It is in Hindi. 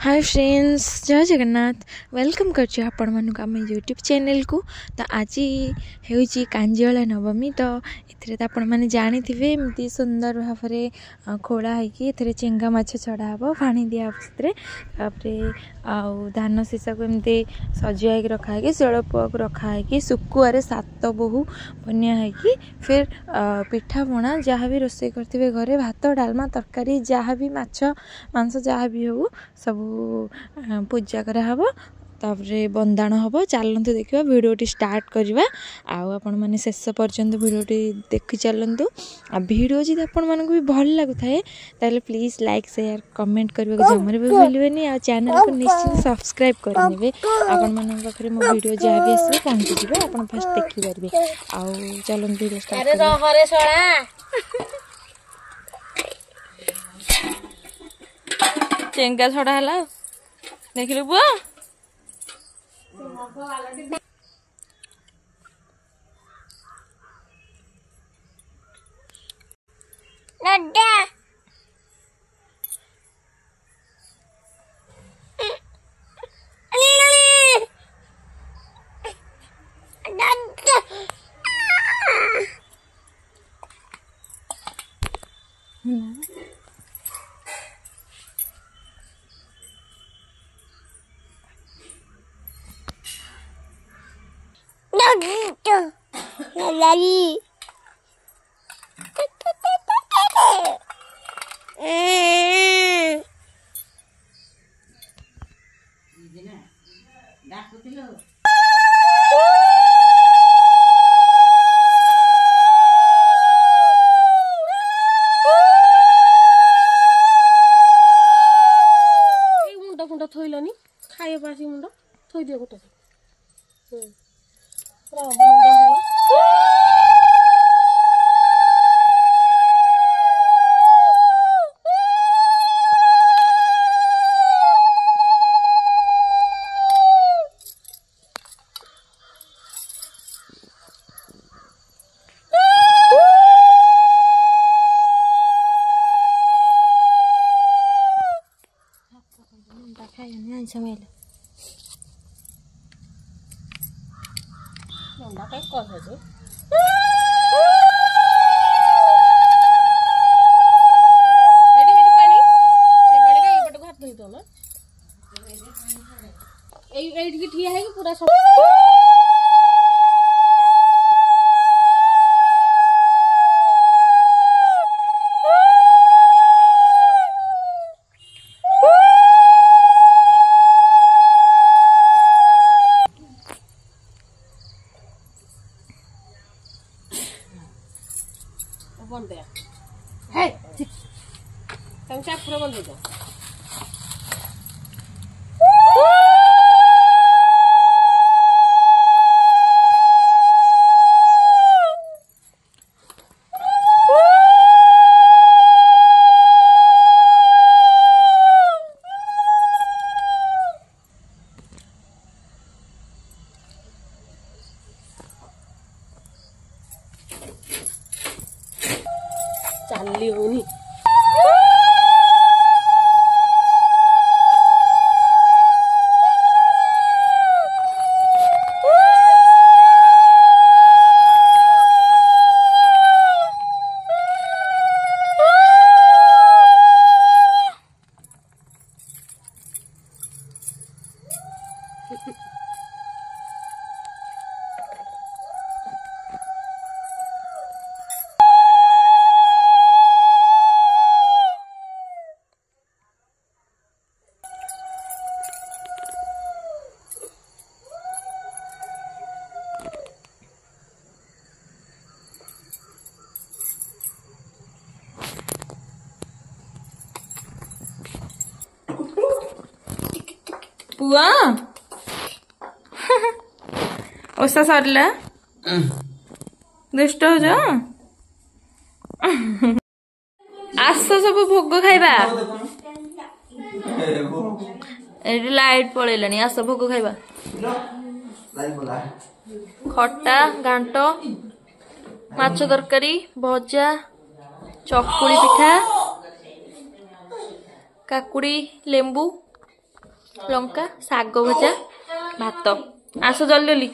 हाय फ्रेंड्स, जय जगन्नाथ। वेलकम करछी आपण मानक आम यूट्यूब चैनल को। तो आज हेउची कांजिवला नवमी। तो एथिरे तो आपण माने जानि थिबे एमती सुंदर भाव में खोला है कि एथिरे चेंगा माछ छड़ा हबो, पानी दिया हबो। तापरे आउ धान सीसा को एमती सजिया के रखा है कि शिलपुआ को रखा है कि सुकुआरे सात बहु बनिया है कि फिर पिठा पणा जहाँ भी रोषे करथिबे घरे भात डालमा तरकारी जहाँ भी माछ मांस जहाँ भी हो सब पूजा कराहब। तापरे बंदाण हम। चलतु देखा भिडटी स्टार्ट करवा। आपण मैंने शेष पर्यंत भिडटी देखी चलतु। आ भिडियो जी आपण मानक भी भल लगुए ताले प्लीज लाइक शेयर कमेंट करने को जमार भी भूलिए। आ चैनल को निश्चित सब्सक्राइब करने आपण मान पाखे मो भिडियो जहाँ भी आस पहुँची जाए आप फास्ट देखिपारे। चलते भिडियो स्टार्ट। चेंगा छड़ा है देख लु बुआ। Lagi. मुंडा फुंडा थोइलनी खाए पासी मुंडा थोइ दियो गोटे समय मुंडा कहीं कौन है जो हेडी हेडी पानी से पानी का ये बट घाट नहीं तो ना ए की ठिया है कि पूरा सब बंद है हे कौन सा पूरा बंद हो जाए चाली होनी बुआ ओसा सरला दुष्ट हो जा आस सब भोग खाइबा एडी लाइट पळेलानी आस भोग खाइबा खट्टा घांट माछ तरकारी भजा चकुली पिठा काकुड़ी लेंबू लंका शाग भजा भात आस जल्दी जल्दी